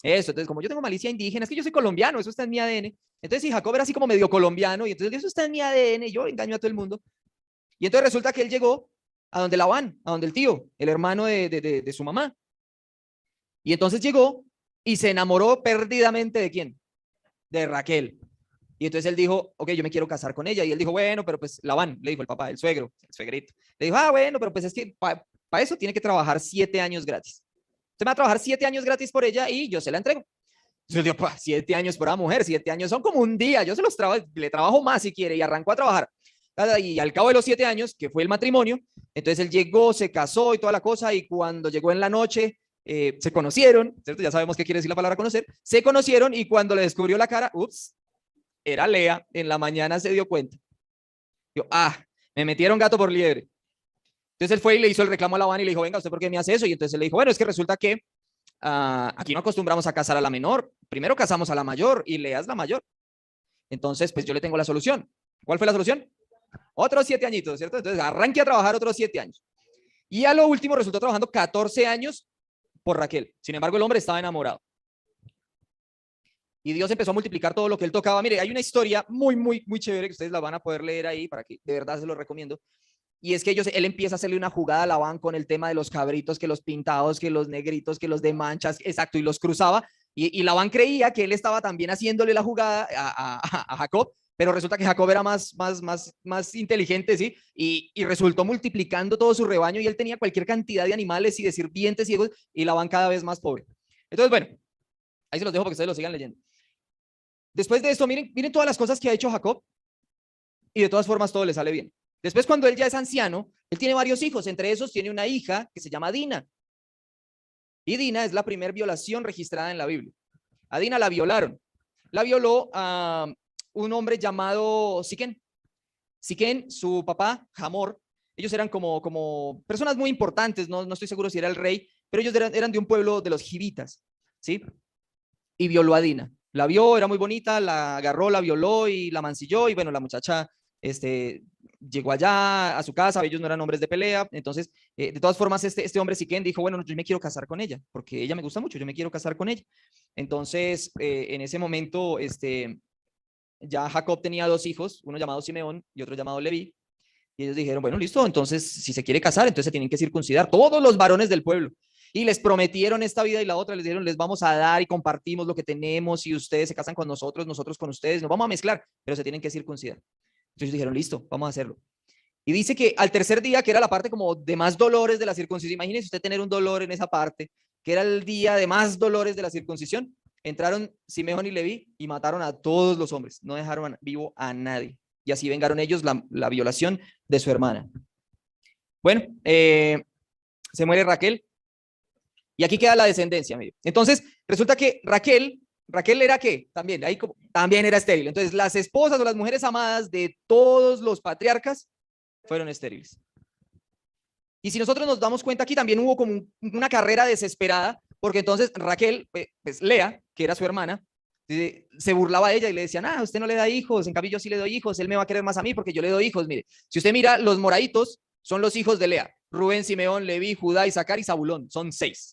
Eso, entonces como yo tengo malicia indígena, es que yo soy colombiano, eso está en mi ADN. Entonces si Jacob era así como medio colombiano y entonces eso está en mi ADN, yo engaño a todo el mundo. Y entonces resulta que él llegó a donde Labán, a donde el tío, el hermano de su mamá. Y entonces llegó y se enamoró perdidamente ¿de quién? De Raquel. Y entonces él dijo, ok, yo me quiero casar con ella. Y él dijo, bueno, pero pues Labán, le dijo el papá, el suegro, el suegrito. Le dijo, bueno, pero pues es que para eso tiene que trabajar 7 años gratis. Usted me va a trabajar 7 años gratis por ella y yo se la entrego. Entonces yo digo, 7 años por una mujer, 7 años son como un día. Yo se los le trabajo más si quiere y arrancó a trabajar. Y al cabo de los 7 años, que fue el matrimonio, entonces él llegó, se casó y toda la cosa. Y cuando llegó en la noche, se conocieron, ¿cierto? Ya sabemos qué quiere decir la palabra conocer. Se conocieron y cuando le descubrió la cara, ups, era Lea. En la mañana se dio cuenta. Yo, me metieron gato por liebre. Entonces él fue y le hizo el reclamo a Labán y le dijo, venga, ¿usted por qué me hace eso? Y entonces él le dijo, bueno, es que resulta que aquí no acostumbramos a casar a la menor, primero casamos a la mayor y Lea es la mayor. Entonces, pues yo le tengo la solución. ¿Cuál fue la solución? Otros 7 añitos, ¿cierto? Entonces arranque a trabajar otros 7 años. Y a lo último resultó trabajando 14 años por Raquel. Sin embargo, el hombre estaba enamorado. Y Dios empezó a multiplicar todo lo que él tocaba. Mire, hay una historia muy, muy, muy chévere que ustedes la van a poder leer ahí para que de verdad se lo recomiendo. Y es que él empieza a hacerle una jugada a Labán con el tema de los cabritos, que los pintados, que los negritos, que los de manchas, exacto, y los cruzaba. Y Labán creía que él estaba también haciéndole la jugada a Jacob, pero resulta que Jacob era más inteligente, ¿sí? Y resultó multiplicando todo su rebaño y él tenía cualquier cantidad de animales y de sirvientes ciegos y Labán cada vez más pobre. Entonces, bueno, ahí se los dejo para que ustedes lo sigan leyendo. Después de esto, miren todas las cosas que ha hecho Jacob y de todas formas todo le sale bien. Después, cuando él ya es anciano, él tiene varios hijos, entre esos tiene una hija que se llama Dina. Y Dina es la primera violación registrada en la Biblia. A Dina la violaron. La violó a un hombre llamado Siquén. Siquén, su papá, Hamor, ellos eran como personas muy importantes, no estoy seguro si era el rey, pero ellos eran de un pueblo de los Givitas, ¿sí? Y violó a Dina. La vio, era muy bonita, la agarró, la violó y la mancilló y bueno, la muchacha llegó allá a su casa, ellos no eran hombres de pelea, entonces de todas formas este hombre Siquén dijo, bueno, yo me quiero casar con ella, porque ella me gusta mucho, yo me quiero casar con ella. Entonces en ese momento ya Jacob tenía 2 hijos, uno llamado Simeón y otro llamado Leví, y ellos dijeron, bueno, listo, entonces si se quiere casar, entonces se tienen que circuncidar todos los varones del pueblo. Y les prometieron esta vida y la otra, les dijeron, les vamos a dar y compartimos lo que tenemos y ustedes se casan con nosotros, nosotros con ustedes, nos vamos a mezclar, pero se tienen que circuncidar. Entonces dijeron, listo, vamos a hacerlo. Y dice que al tercer día, que era la parte como de más dolores de la circuncisión, imagínese usted tener un dolor en esa parte, que era el día de más dolores de la circuncisión, entraron Simeón y Leví y mataron a todos los hombres, no dejaron vivo a nadie. Y así vengaron ellos la violación de su hermana. Bueno, se muere Raquel. Y aquí queda la descendencia. Mire. Entonces, resulta que Raquel era ¿qué? También era estéril. Entonces, las esposas o las mujeres amadas de todos los patriarcas fueron estériles. Y si nosotros nos damos cuenta, aquí también hubo como una carrera desesperada, porque entonces Raquel, pues Lea, que era su hermana, se burlaba de ella y le decían, usted no le da hijos, en cambio yo sí le doy hijos, él me va a querer más a mí porque yo le doy hijos. Mire, si usted mira, los moraditos son los hijos de Lea, Rubén, Simeón, Leví, Judá, Isaacar y Zabulón, son 6.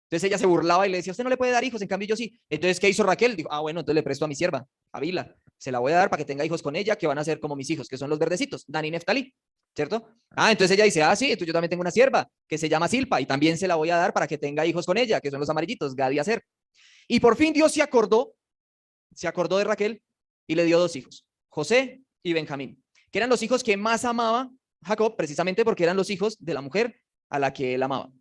Entonces ella se burlaba y le decía, usted no le puede dar hijos, en cambio yo sí. Entonces, ¿qué hizo Raquel? Dijo, bueno, entonces le presto a mi sierva, a Bila, se la voy a dar para que tenga hijos con ella, que van a ser como mis hijos, que son los verdecitos, Dan y Neftalí, ¿cierto? Entonces ella dice, sí, entonces yo también tengo una sierva que se llama Silpa y también se la voy a dar para que tenga hijos con ella, que son los amarillitos, Gad y Aser. Y por fin Dios se acordó de Raquel y le dio 2 hijos, José y Benjamín, que eran los hijos que más amaba Jacob, precisamente porque eran los hijos de la mujer a la que él amaba.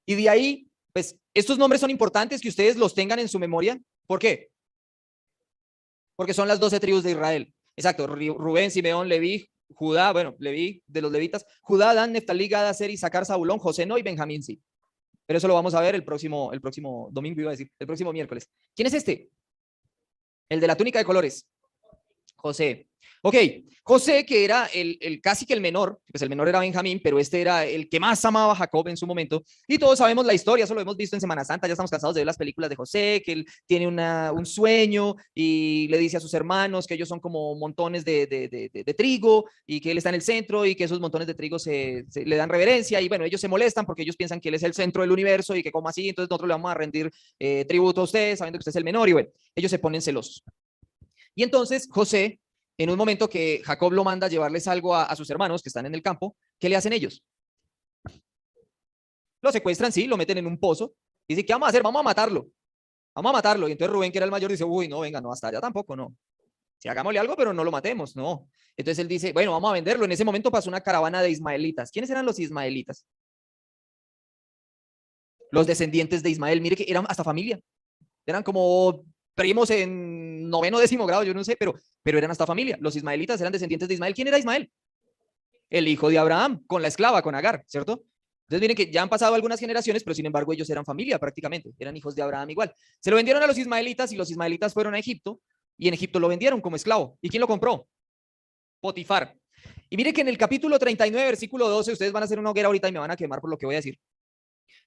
Y de ahí, pues, estos nombres son importantes que ustedes los tengan en su memoria. ¿Por qué? Porque son las 12 tribus de Israel. Exacto, Rubén, Simeón, Leví, Judá, bueno, Leví, de los levitas, Judá, Dan, Neftalí, Gad, Aser, Isaacar, Zabulón, José no y Benjamín sí. Pero eso lo vamos a ver el próximo domingo, iba a decir, el próximo miércoles. ¿Quién es este? El de la túnica de colores. José. Ok, José, que era casi que el menor, pues el menor era Benjamín, pero este era el que más amaba a Jacob en su momento. Y todos sabemos la historia, eso lo hemos visto en Semana Santa, ya estamos cansados de ver las películas de José, que él tiene un sueño y le dice a sus hermanos que ellos son como montones de trigo y que él está en el centro y que esos montones de trigo le dan reverencia y bueno, ellos se molestan porque ellos piensan que él es el centro del universo y que como así, entonces nosotros le vamos a rendir tributo a usted sabiendo que usted es el menor y bueno, ellos se ponen celosos. Y entonces José, en un momento que Jacob lo manda a llevarles algo a sus hermanos que están en el campo, ¿qué le hacen ellos? Lo secuestran, sí, lo meten en un pozo. Y dice, ¿qué vamos a hacer? Vamos a matarlo. Vamos a matarlo. Y entonces Rubén, que era el mayor, dice, uy, no, venga, no, hasta allá tampoco, no. Si hagámosle algo, pero no lo matemos, no. Entonces él dice, bueno, vamos a venderlo. En ese momento pasó una caravana de ismaelitas. ¿Quiénes eran los ismaelitas? Los descendientes de Ismael. Mire que eran hasta familia. Eran como primos en 9º, 10º grado, yo no sé, pero eran hasta familia. Los ismaelitas eran descendientes de Ismael. ¿Quién era Ismael? El hijo de Abraham, con la esclava, con Agar, ¿cierto? Entonces miren que ya han pasado algunas generaciones, pero sin embargo ellos eran familia prácticamente, eran hijos de Abraham igual. Se lo vendieron a los ismaelitas y los ismaelitas fueron a Egipto y en Egipto lo vendieron como esclavo. ¿Y quién lo compró? Potifar. Y mire que en el capítulo 39, versículo 12, ustedes van a hacer una hoguera ahorita y me van a quemar por lo que voy a decir.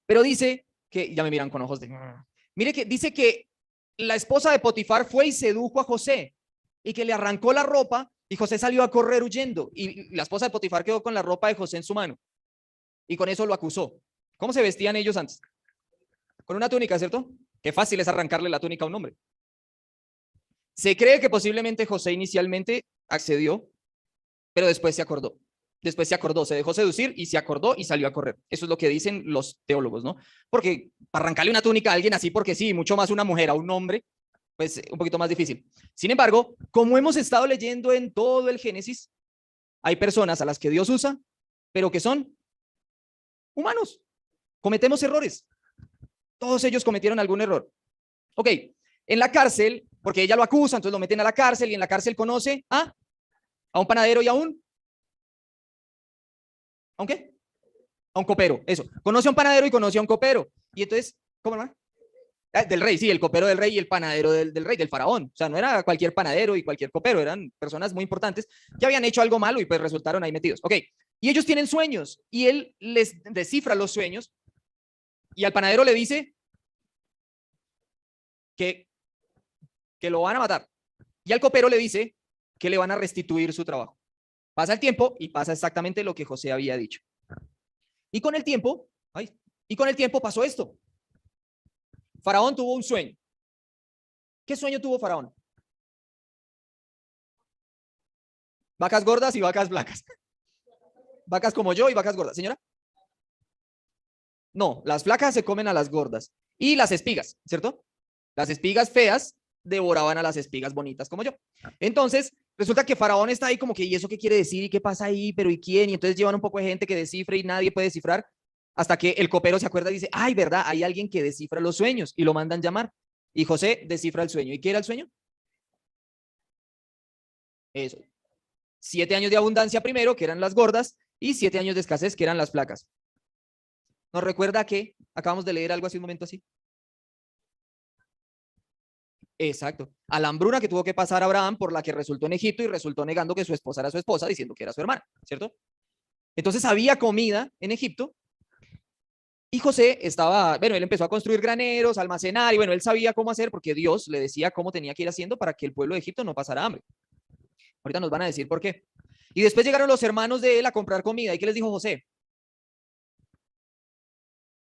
Pero dice que, ya me miran con ojos de... Mire que dice que la esposa de Potifar fue y sedujo a José y que le arrancó la ropa y José salió a correr huyendo y la esposa de Potifar quedó con la ropa de José en su mano y con eso lo acusó. ¿Cómo se vestían ellos antes? Con una túnica, ¿cierto? Qué fácil es arrancarle la túnica a un hombre. Se cree que posiblemente José inicialmente accedió, pero después se acordó. Después se acordó, se dejó seducir y se acordó y salió a correr. Eso es lo que dicen los teólogos, ¿no? Porque para arrancarle una túnica a alguien así porque sí, mucho más una mujer a un hombre, pues un poquito más difícil. Sin embargo, como hemos estado leyendo en todo el Génesis, hay personas a las que Dios usa, pero que son humanos. Cometemos errores. Todos ellos cometieron algún error. Ok, en la cárcel, porque ella lo acusa, entonces lo meten a la cárcel y en la cárcel conoce a un panadero y a un qué? A un copero, eso. Conoce a un panadero y conoce a un copero. Y entonces, ¿cómo no? Del rey, sí, el copero del rey y el panadero del rey, del faraón. O sea, no era cualquier panadero y cualquier copero, eran personas muy importantes que habían hecho algo malo y pues resultaron ahí metidos. Ok, y ellos tienen sueños y él les descifra los sueños y al panadero le dice que lo van a matar. Y al copero le dice que le van a restituir su trabajo. Pasa el tiempo y pasa exactamente lo que José había dicho. Y con el tiempo, pasó esto. Faraón tuvo un sueño. ¿Qué sueño tuvo Faraón? Vacas gordas y vacas blancas. Vacas como yo y vacas gordas. ¿Señora? No, las flacas se comen a las gordas. Y las espigas, ¿cierto? Las espigas feas devoraban a las espigas bonitas como yo. Entonces, resulta que Faraón está ahí como que, ¿y eso qué quiere decir? ¿Y qué pasa ahí? ¿Pero y quién? Y entonces llevan un poco de gente que descifre y nadie puede descifrar hasta que el copero se acuerda y dice, ay, ¿verdad? Hay alguien que descifra los sueños y lo mandan llamar. Y José descifra el sueño. ¿Y qué era el sueño? Eso. 7 años de abundancia primero, que eran las gordas, y 7 años de escasez, que eran las flacas. ¿Nos recuerda que acabamos de leer algo hace un momento así? Exacto. A la hambruna que tuvo que pasar Abraham por la que resultó en Egipto y resultó negando que su esposa era su esposa, diciendo que era su hermana, ¿cierto? Entonces había comida en Egipto y José estaba, bueno, él empezó a construir graneros, almacenar y bueno, él sabía cómo hacer porque Dios le decía cómo tenía que ir haciendo para que el pueblo de Egipto no pasara hambre. Ahorita nos van a decir por qué. Y después llegaron los hermanos de él a comprar comida. ¿Y qué les dijo José?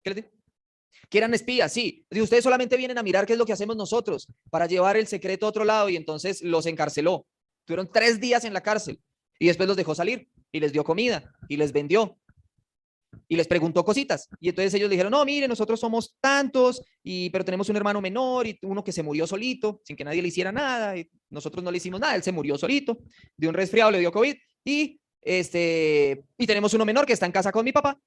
¿Qué les dijo? Que eran espías, sí. Si ustedes solamente vienen a mirar qué es lo que hacemos nosotros para llevar el secreto a otro lado y entonces los encarceló. Tuvieron 3 días en la cárcel y después los dejó salir y les dio comida y les vendió y les preguntó cositas. Y entonces ellos dijeron, no, mire, nosotros somos tantos, pero tenemos un hermano menor y uno que se murió solito, sin que nadie le hiciera nada, y nosotros no le hicimos nada, él se murió solito, de un resfriado le dio COVID, y tenemos uno menor que está en casa con mi papá,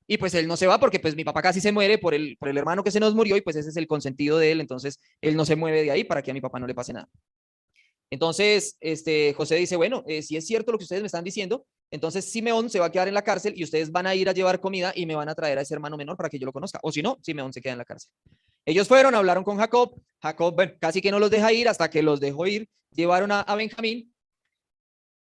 y pues él no se va porque pues mi papá casi se muere por el hermano que se nos murió, y pues ese es el consentido de él, entonces él no se mueve de ahí para que a mi papá no le pase nada. Entonces, José dice, bueno, si es cierto lo que ustedes me están diciendo, entonces Simeón se va a quedar en la cárcel y ustedes van a ir a llevar comida y me van a traer a ese hermano menor para que yo lo conozca. O si no, Simeón se queda en la cárcel. Ellos fueron, hablaron con Jacob. Jacob, bueno, casi que no los deja ir hasta que los dejó ir. Llevaron a Benjamín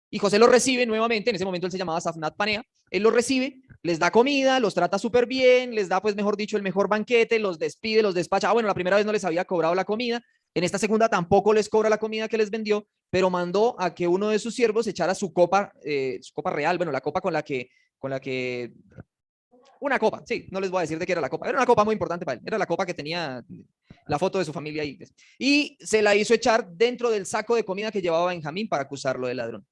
y José los recibe nuevamente. En ese momento él se llamaba Safnat Panea. Él los recibe, les da comida, los trata súper bien, les da, pues mejor dicho, el mejor banquete, los despide, los despacha. Bueno, la primera vez no les había cobrado la comida. En esta segunda tampoco les cobra la comida que les vendió, pero mandó a que uno de sus siervos echara su copa real, bueno, la copa una copa, sí, no les voy a decir de qué era la copa, era una copa muy importante para él, era la copa que tenía la foto de su familia ahí, y se la hizo echar dentro del saco de comida que llevaba Benjamín para acusarlo de ladrón.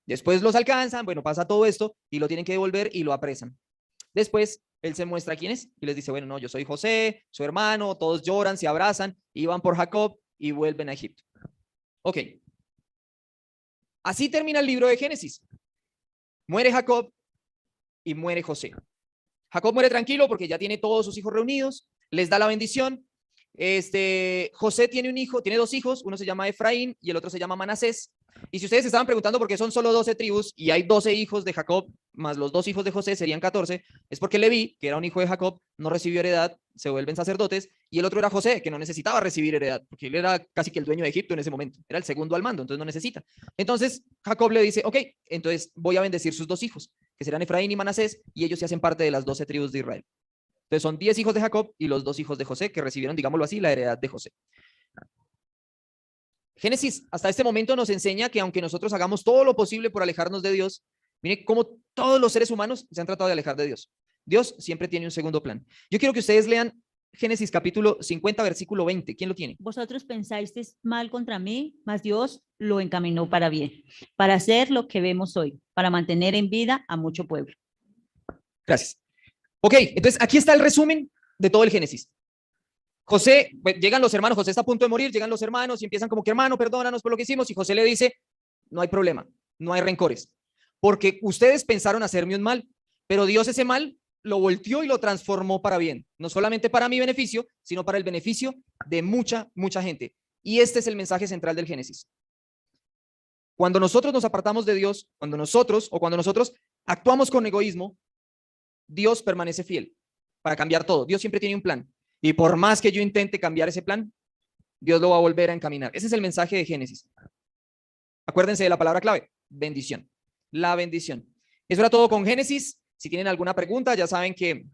Después los alcanzan, bueno, pasa todo esto y lo tienen que devolver y lo apresan. Después él se muestra quién es y les dice, bueno, no, yo soy José, su hermano, todos lloran, se abrazan y van por Jacob y vuelven a Egipto. Ok. Así termina el libro de Génesis. Muere Jacob y muere José. Jacob muere tranquilo porque ya tiene todos sus hijos reunidos, les da la bendición. José tiene un hijo, tiene 2 hijos, uno se llama Efraín y el otro se llama Manasés. Y si ustedes estaban preguntando por qué son solo 12 tribus y hay 12 hijos de Jacob, más los 2 hijos de José serían 14, es porque Leví, que era un hijo de Jacob, no recibió heredad, se vuelven sacerdotes, y el otro era José, que no necesitaba recibir heredad, porque él era casi que el dueño de Egipto en ese momento, era el segundo al mando, entonces no necesita. Entonces Jacob le dice, ok, entonces voy a bendecir sus 2 hijos, que serán Efraín y Manasés, y ellos se hacen parte de las 12 tribus de Israel. Entonces son 10 hijos de Jacob y los 2 hijos de José que recibieron, digámoslo así, la heredad de José. Génesis hasta este momento nos enseña que aunque nosotros hagamos todo lo posible por alejarnos de Dios, mire cómo todos los seres humanos se han tratado de alejar de Dios. Dios siempre tiene un segundo plan. Yo quiero que ustedes lean Génesis capítulo 50, versículo 20. ¿Quién lo tiene? Vosotros pensasteis mal contra mí, mas Dios lo encaminó para bien, para hacer lo que vemos hoy, para mantener en vida a mucho pueblo. Gracias. Ok, entonces aquí está el resumen de todo el Génesis. José, llegan los hermanos, José está a punto de morir, llegan los hermanos y empiezan como que hermano, perdónanos por lo que hicimos, y José le dice, no hay problema, no hay rencores, porque ustedes pensaron hacerme un mal, pero Dios ese mal lo volteó y lo transformó para bien, no solamente para mi beneficio, sino para el beneficio de mucha, mucha gente. Y este es el mensaje central del Génesis. Cuando nosotros nos apartamos de Dios, cuando nosotros actuamos con egoísmo, Dios permanece fiel para cambiar todo. Dios siempre tiene un plan. Y por más que yo intente cambiar ese plan, Dios lo va a volver a encaminar. Ese es el mensaje de Génesis. Acuérdense de la palabra clave, bendición. La bendición. Eso era todo con Génesis. Si tienen alguna pregunta, ya saben que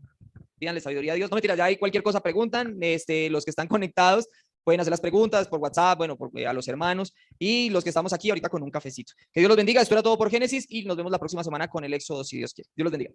pídanle sabiduría a Dios. No mentira, ya hay cualquier cosa, preguntan. Los que están conectados pueden hacer las preguntas por WhatsApp, bueno, a los hermanos y los que estamos aquí ahorita con un cafecito. Que Dios los bendiga. Esto era todo por Génesis y nos vemos la próxima semana con el Éxodo, si Dios quiere. Dios los bendiga.